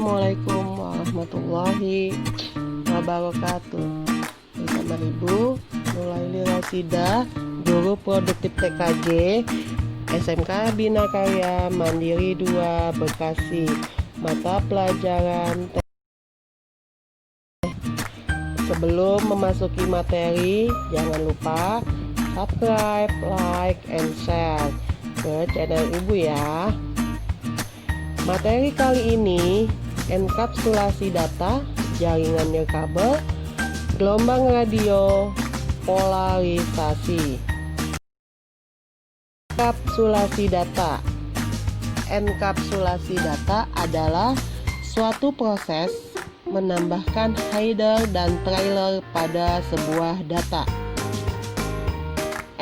Assalamualaikum warahmatullahi wabarakatuh. Bersama Ibu Nuraili Rosidah, Guru Produktif TKJ SMK Bina Karya Mandiri 2 Bekasi. Mata pelajaran Sebelum memasuki materi, jangan lupa subscribe, like, and share ke channel Ibu ya. Materi kali ini enkapsulasi data, jaringan nirkabel, gelombang radio, polarisasi. Enkapsulasi data. Enkapsulasi data adalah suatu proses menambahkan header dan trailer pada sebuah data.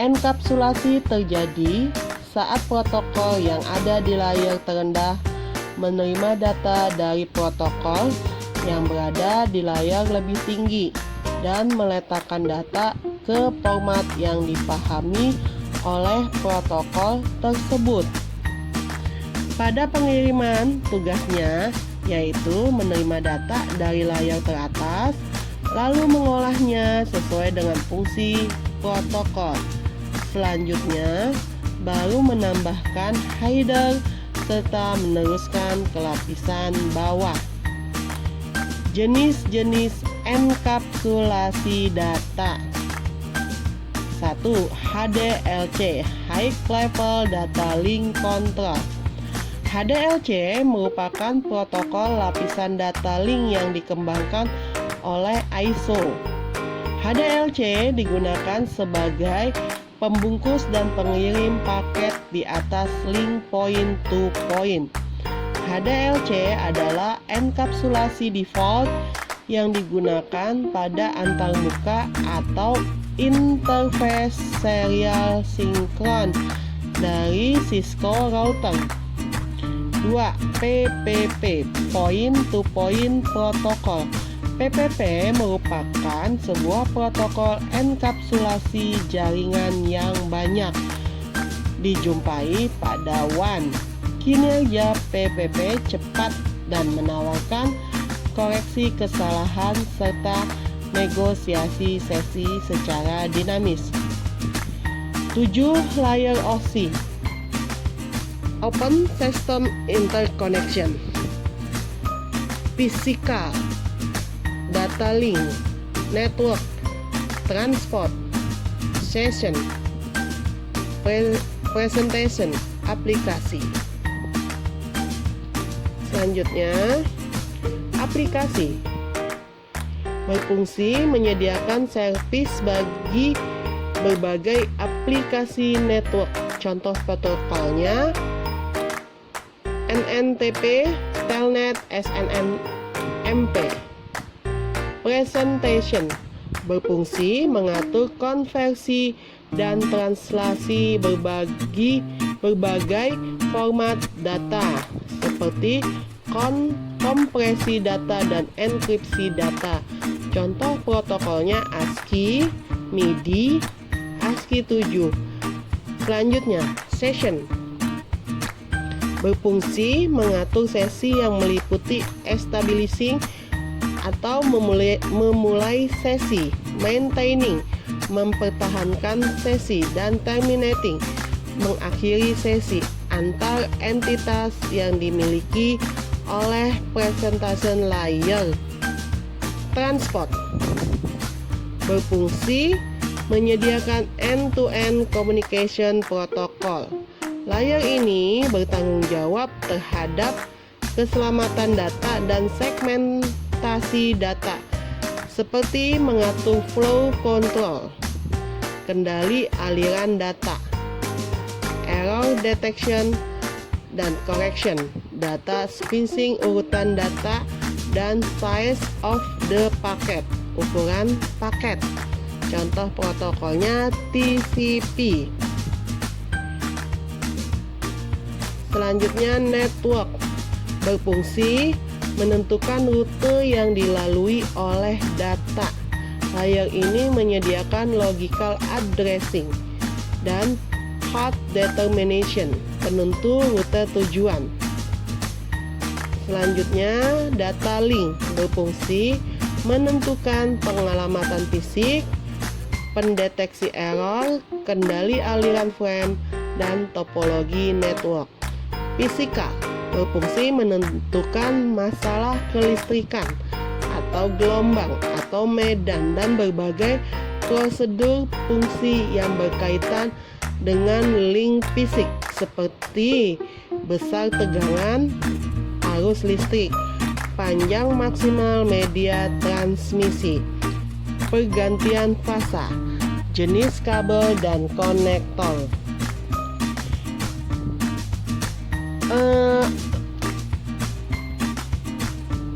Enkapsulasi terjadi saat protokol yang ada di layar terendah menerima data dari protokol yang berada di layar lebih tinggi dan meletakkan data ke format yang dipahami oleh protokol tersebut. Pada pengiriman, tugasnya yaitu menerima data dari layar teratas lalu mengolahnya sesuai dengan fungsi protokol. Selanjutnya, baru menambahkan header serta meneruskan ke lapisan bawah. Jenis-jenis enkapsulasi data. 1. HDLC, High Level Data Link Control. HDLC merupakan protokol lapisan data link yang dikembangkan oleh ISO. HDLC digunakan sebagai pembungkus dan pengirim paket di atas link point-to-point. HDLC adalah enkapsulasi default yang digunakan pada antarmuka atau interface serial sinkron dari Cisco router. 2. PPP, Point-to-Point Protocol. PPP merupakan sebuah protokol enkapsulasi jaringan yang banyak dijumpai pada WAN. Kinerja PPP cepat dan menawarkan koreksi kesalahan serta negosiasi sesi secara dinamis. 7. Layer OSI, Open System Interconnection. Physical Data Link, Network, Transport, Session, Presentation, Aplikasi. Selanjutnya, aplikasi berfungsi menyediakan servis bagi berbagai aplikasi network. Contoh protokolnya NNTP, Telnet, SNMP. Presentation berfungsi mengatur konversi dan translasi berbagai format data seperti kompresi data dan enkripsi data. Contoh protokolnya ASCII, MIDI, ASCII 7. Selanjutnya, session berfungsi mengatur sesi yang meliputi establishing atau memulai sesi, maintaining, mempertahankan sesi, dan terminating, mengakhiri sesi antar entitas yang dimiliki oleh presentation layer. Transport berfungsi menyediakan end-to-end communication protocol. Layer ini bertanggung jawab terhadap keselamatan data dan segmentasi data, seperti mengatur flow control, kendali aliran data, error detection dan correction, data spacing urutan data, dan size of the packet, ukuran paket. Contoh protokolnya TCP. Selanjutnya, network berfungsi menentukan rute yang dilalui oleh data. Layer ini menyediakan logical addressing dan path determination, penentu rute tujuan. Selanjutnya, data link berfungsi menentukan pengalamatan fisik, pendeteksi error, kendali aliran frame, dan topologi network. Fisika berfungsi menentukan masalah kelistrikan atau gelombang atau medan dan berbagai prosedur fungsi yang berkaitan dengan link fisik seperti besar tegangan, arus listrik, panjang maksimal media transmisi, pergantian fasa, jenis kabel dan konektor.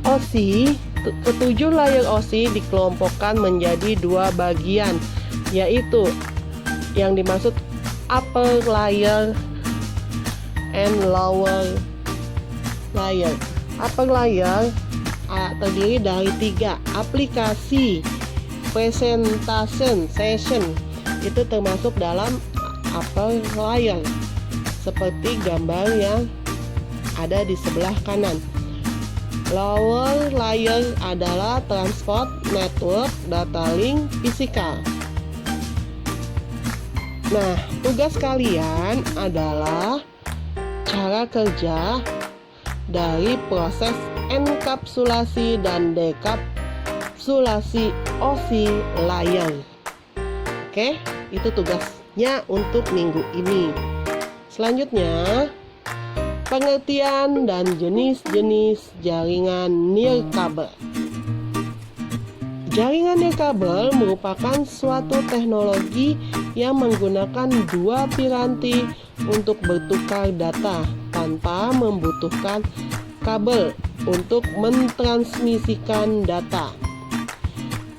OSI, ketujuh layer OSI dikelompokkan menjadi dua bagian, yaitu yang dimaksud upper layer and lower layer. Upper layer terdiri dari 3 aplikasi presentation session, itu termasuk dalam upper layer, seperti gambar yang ada di sebelah kanan. Lower layer adalah transport, network, data link, fisikal. Nah, tugas kalian adalah cara kerja dari proses enkapsulasi dan dekapsulasi OSI layer. Oke, itu tugasnya untuk minggu ini. Selanjutnya, pengertian dan jenis-jenis jaringan nirkabel. Jaringan nirkabel merupakan suatu teknologi yang menggunakan dua piranti untuk bertukar data tanpa membutuhkan kabel untuk mentransmisikan data.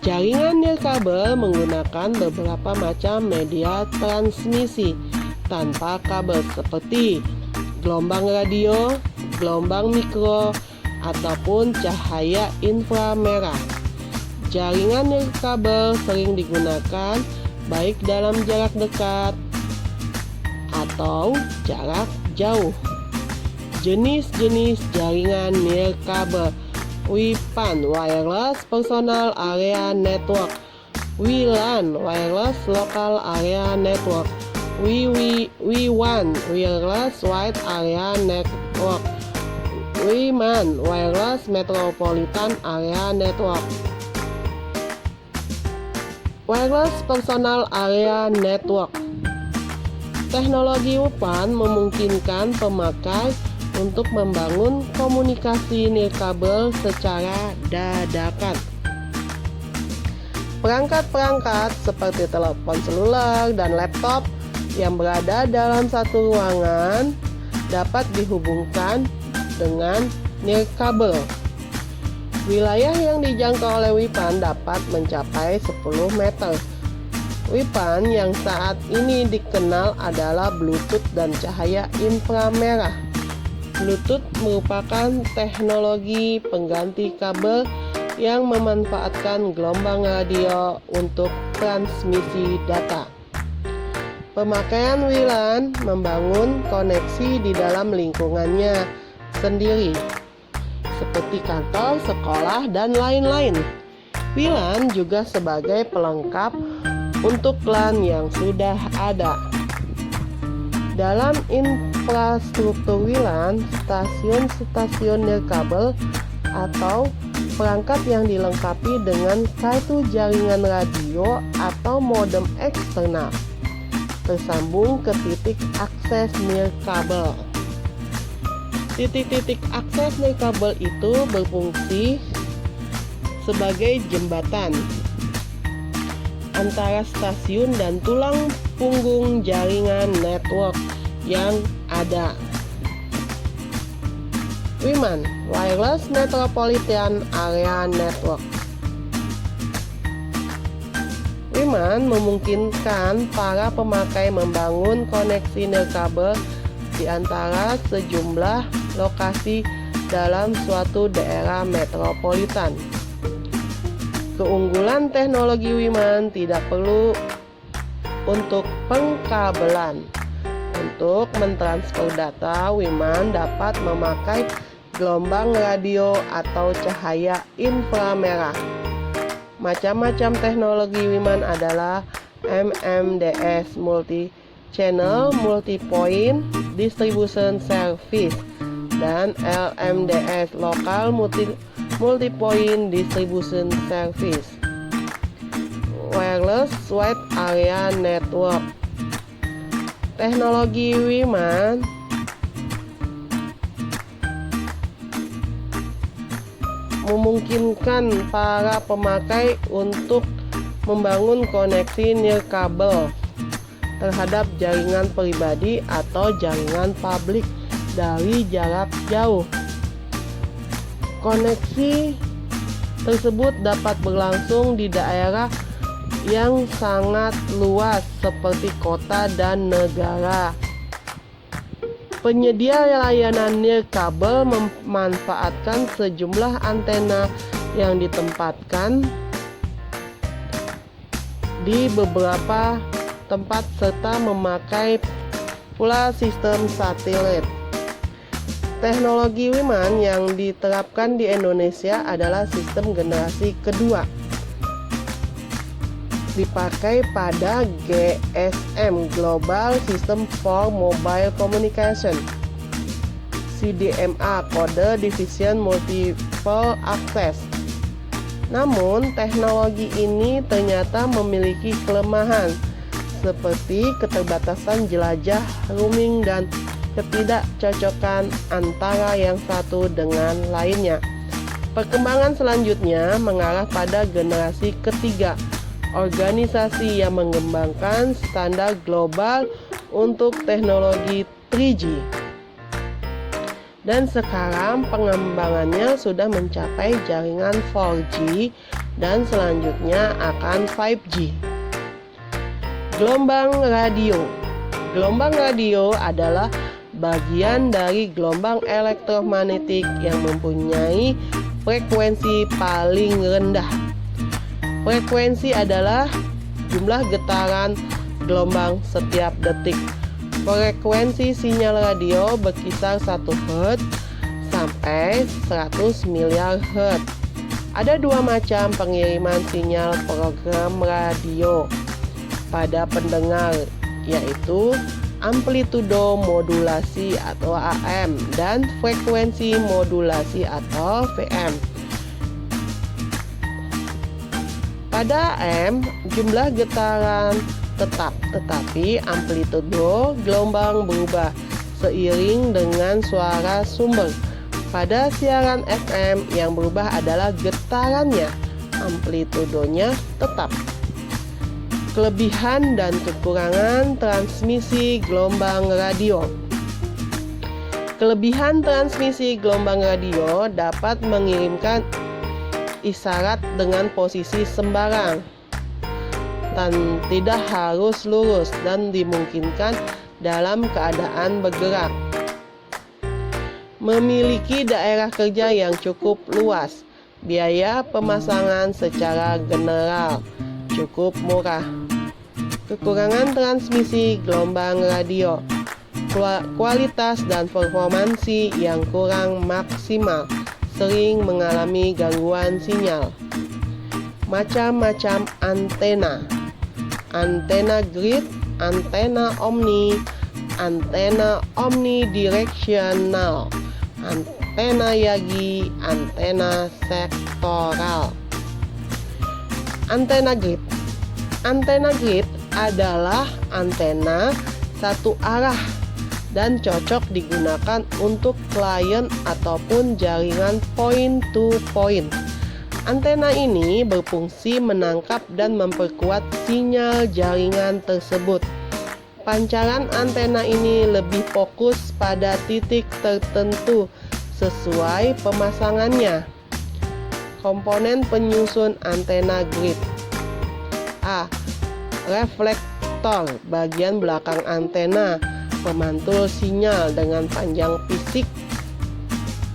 Jaringan nirkabel menggunakan beberapa macam media transmisi tanpa kabel seperti gelombang radio, gelombang mikro, ataupun cahaya inframerah. Jaringan nirkabel sering digunakan baik dalam jarak dekat atau jarak jauh. Jenis-jenis jaringan nirkabel: WPAN (Wireless Personal Area Network), WLAN (Wireless Local Area Network), WWAN (Wireless Wide Area Network), WMAN (Wireless Metropolitan Area Network). Wireless Personal Area Network. Teknologi WPAN memungkinkan pemakai untuk membangun komunikasi nirkabel secara dadakan. Perangkat-perangkat seperti telepon seluler dan laptop yang berada dalam satu ruangan dapat dihubungkan dengan nirkabel. Wilayah yang dijangkau oleh WPAN dapat mencapai 10 meter. WPAN yang saat ini dikenal adalah Bluetooth dan cahaya inframerah. Bluetooth merupakan teknologi pengganti kabel yang memanfaatkan gelombang radio untuk transmisi data. Pemakaian WLAN membangun koneksi di dalam lingkungannya sendiri, seperti kantor, sekolah, dan lain-lain. WLAN juga sebagai pelengkap untuk LAN yang sudah ada. Dalam infrastruktur WLAN, stasiun-stasiun nirkabel atau perangkat yang dilengkapi dengan kartu jaringan radio atau modem eksternal tersambung ke titik akses nirkabel. Titik-titik akses nirkabel itu berfungsi sebagai jembatan antara stasiun dan tulang punggung jaringan network yang ada. WMAN (Wireless Metropolitan Area Network). WMAN memungkinkan para pemakai membangun koneksi nirkabel di antara sejumlah lokasi dalam suatu daerah metropolitan. Keunggulan teknologi WMAN tidak perlu untuk pengkabelan. Untuk mentransfer data, WMAN dapat memakai gelombang radio atau cahaya inframerah. Macam-macam teknologi WIMAN adalah MMDS Multi-Channel Multi-Point Distribution Service dan LMDS Local Multi-Point Distribution Service. Wireless Wide Area Network. Teknologi WIMAN memungkinkan para pemakai untuk membangun koneksi nirkabel terhadap jaringan pribadi atau jaringan publik dari jarak jauh. Koneksi tersebut dapat berlangsung di daerah yang sangat luas seperti kota dan negara. Penyedia layanan nirkabel memanfaatkan sejumlah antena yang ditempatkan di beberapa tempat serta memakai pula sistem satelit. Teknologi WIMAN yang diterapkan di Indonesia adalah sistem generasi kedua. Dipakai pada GSM Global System for Mobile Communication CDMA Code Division Multiple Access. Namun teknologi ini ternyata memiliki kelemahan seperti keterbatasan jelajah roaming dan ketidakcocokan antara yang satu dengan lainnya. Perkembangan selanjutnya mengarah pada generasi ketiga, organisasi yang mengembangkan standar global untuk teknologi 3G. Dan sekarang pengembangannya sudah mencapai jaringan 4G dan selanjutnya akan 5G. Gelombang radio. Gelombang radio adalah bagian dari gelombang elektromagnetik yang mempunyai frekuensi paling rendah. Frekuensi adalah jumlah getaran gelombang setiap detik. Frekuensi sinyal radio berkisar 1 Hz sampai 100 miliar Hz. Ada dua macam pengiriman sinyal program radio pada pendengar, yaitu amplitudo modulasi atau AM dan frekuensi modulasi atau FM. Pada AM, jumlah getaran tetap, tetapi amplitudo gelombang berubah seiring dengan suara sumber. Pada siaran FM, yang berubah adalah getarannya, amplitudonya tetap. Kelebihan dan kekurangan transmisi gelombang radio. Kelebihan transmisi gelombang radio dapat mengirimkan isyarat dengan posisi sembarang dan tidak harus lurus dan dimungkinkan dalam keadaan bergerak. Memiliki daerah kerja yang cukup luas. Biaya pemasangan secara general cukup murah. Kekurangan transmisi gelombang radio. Kualitas dan performansi yang kurang maksimal, sering mengalami gangguan sinyal. Macam-macam antena. Antena grid, antena omnidirectional, antena Yagi, antena sektoral. Antena grid. Antena grid adalah antena satu arah dan cocok digunakan untuk klien ataupun jaringan point to point. Antena ini berfungsi menangkap dan memperkuat sinyal jaringan tersebut. Pancaran antena ini lebih fokus pada titik tertentu sesuai pemasangannya. Komponen penyusun antena grid. A. Reflektor, bagian belakang antena, pemantul sinyal dengan panjang fisik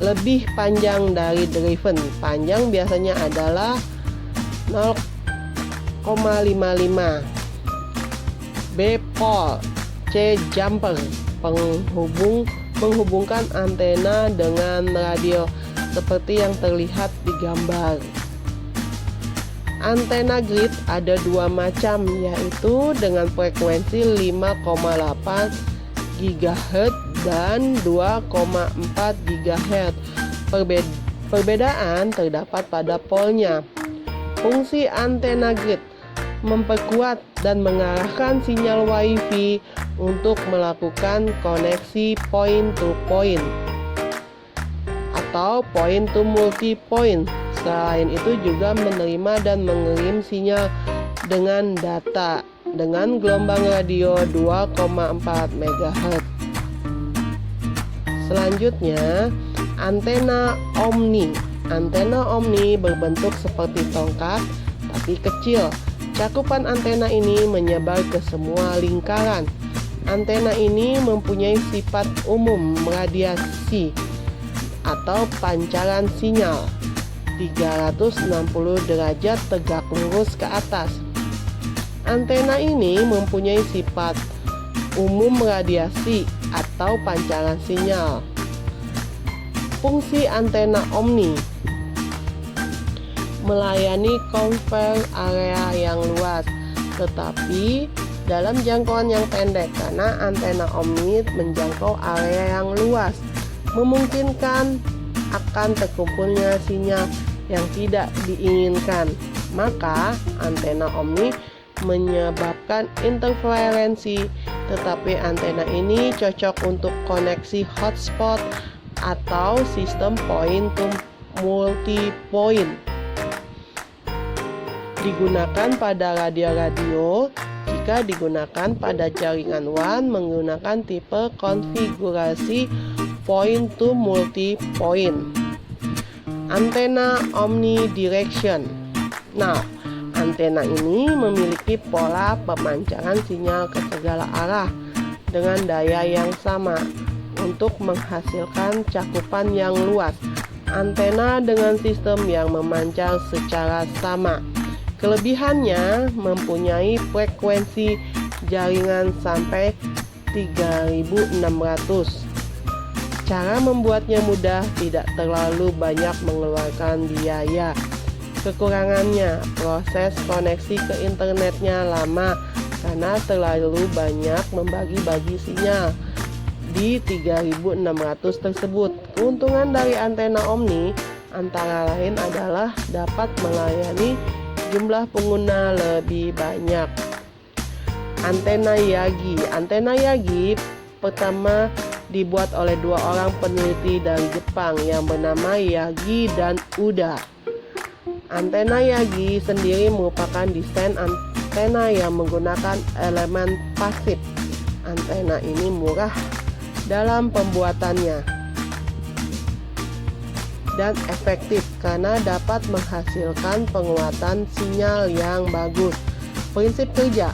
lebih panjang dari driven. Panjang biasanya adalah 0,55. B. Pole. C. Jumper, penghubung menghubungkan antena dengan radio seperti yang terlihat di gambar. Antena grid ada dua macam, yaitu dengan frekuensi 5,8 GHz dan 2,4 GHz. Perbedaan terdapat pada polnya. Fungsi antena grid memperkuat dan mengarahkan sinyal Wi-Fi untuk melakukan koneksi point to point atau point to multi-point. Selain itu juga menerima dan mengirim sinyal dengan data dengan gelombang radio 2,4 MHz. Selanjutnya, antena omni. Antena omni berbentuk seperti tongkat tapi kecil. Cakupan antena ini menyebar ke semua lingkaran. Antena ini mempunyai sifat umum radiasi atau pancaran sinyal 360 derajat tegak lurus ke atas. Antena ini mempunyai sifat umum radiasi atau pancaran sinyal. Fungsi antena omni melayani cover area yang luas, tetapi dalam jangkauan yang pendek karena antena omni menjangkau area yang luas, memungkinkan akan terkumpulnya sinyal yang tidak diinginkan. Maka antena omni menyebabkan interferensi, tetapi antena ini cocok untuk koneksi hotspot atau sistem point to multi-point. Digunakan pada radio-radio. Jika digunakan pada jaringan WAN menggunakan tipe konfigurasi point to multi-point. Antena omnidirection. Nah, antena ini memiliki pola pemancaran sinyal ke segala arah dengan daya yang sama untuk menghasilkan cakupan yang luas. Antena dengan sistem yang memancar secara sama. Kelebihannya mempunyai frekuensi jaringan sampai 3600. Cara membuatnya mudah, tidak terlalu banyak mengeluarkan biaya. Kekurangannya, proses koneksi ke internetnya lama karena terlalu banyak membagi-bagi sinyal di 3600 tersebut. Keuntungan dari antena omni antara lain adalah dapat melayani jumlah pengguna lebih banyak. Antena Yagi. Antena Yagi pertama dibuat oleh dua orang peneliti dari Jepang yang bernama Yagi dan Uda. Antena Yagi sendiri merupakan desain antena yang menggunakan elemen pasif. Antena ini murah dalam pembuatannya dan efektif karena dapat menghasilkan penguatan sinyal yang bagus. Prinsip kerja: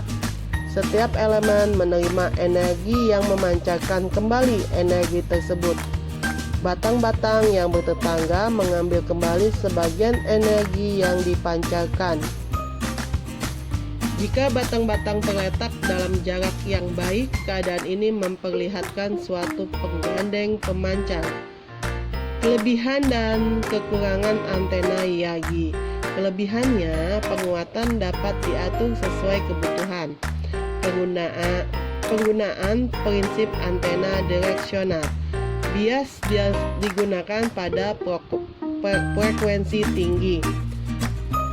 setiap elemen menerima energi yang memancarkan kembali energi tersebut. Batang-batang yang bertetangga mengambil kembali sebagian energi yang dipancarkan. Jika batang-batang terletak dalam jarak yang baik, keadaan ini memperlihatkan suatu penggandeng pemancar. Kelebihan dan kekurangan antena Yagi. Kelebihannya, penguatan dapat diatur sesuai kebutuhan. Penggunaan prinsip antena direksional. Bias digunakan pada frekuensi tinggi.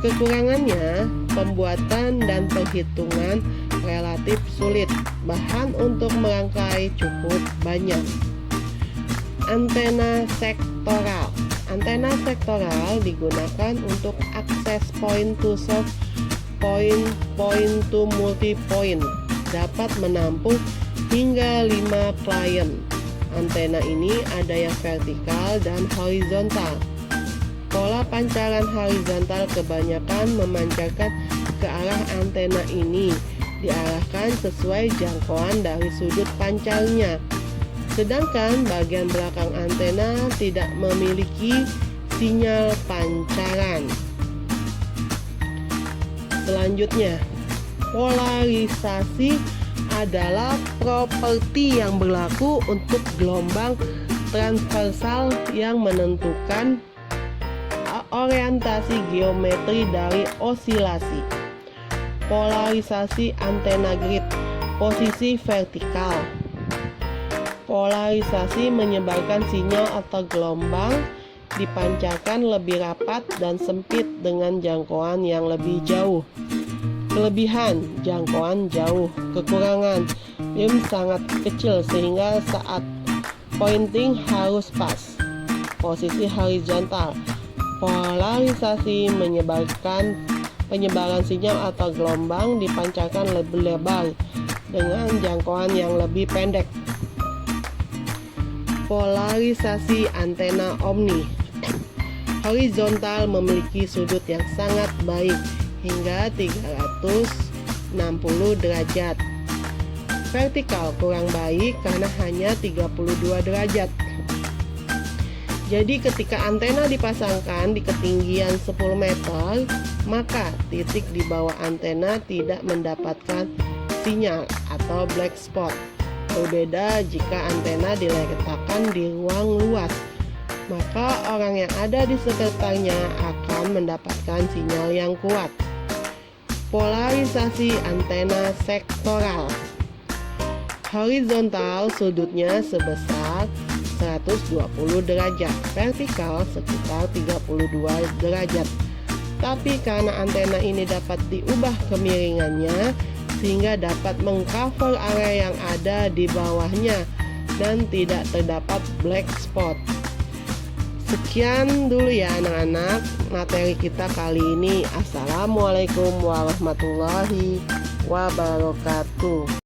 Kekurangannya, pembuatan dan perhitungan relatif sulit. Bahan untuk merangkai cukup banyak. Antena sektoral. Antena sektoral digunakan untuk akses point to source, point to multi-point. Dapat menampung hingga 5 klien. Antena ini ada yang vertikal dan horizontal. Pola pancaran horizontal kebanyakan memancarkan ke arah antena ini, diarahkan sesuai jangkauan dari sudut pancarnya. Sedangkan bagian belakang antena tidak memiliki sinyal pancaran. Selanjutnya, polarisasi adalah properti yang berlaku untuk gelombang transversal yang menentukan orientasi geometri dari osilasi. Polarisasi antena grid, posisi vertikal. Polarisasi menyebarkan sinyal atau gelombang dipancarkan lebih rapat dan sempit dengan jangkauan yang lebih jauh. Kelebihan, jangkauan jauh. Kekurangan, beam sangat kecil sehingga saat pointing harus pas. Posisi horizontal. Polarisasi menyebarkan penyebaran sinyal atau gelombang dipancarkan lebih lebar dengan jangkauan yang lebih pendek. Polarisasi antena omni. Horizontal memiliki sudut yang sangat baik hingga 360 derajat. Vertikal kurang baik karena hanya 32 derajat. Jadi ketika antena dipasangkan di ketinggian 10 meter, maka titik di bawah antena tidak mendapatkan sinyal atau black spot. Berbeda jika antena diletakkan di ruang luas, maka orang yang ada di sekitarnya akan mendapatkan sinyal yang kuat. Polarisasi antena sektoral. Horizontal sudutnya sebesar 120 derajat, vertikal sekitar 32 derajat. Tapi karena antena ini dapat diubah kemiringannya sehingga dapat mengcover area yang ada di bawahnya dan tidak terdapat black spot. Sekian dulu ya anak-anak materi kita kali ini. Assalamualaikum warahmatullahi wabarakatuh.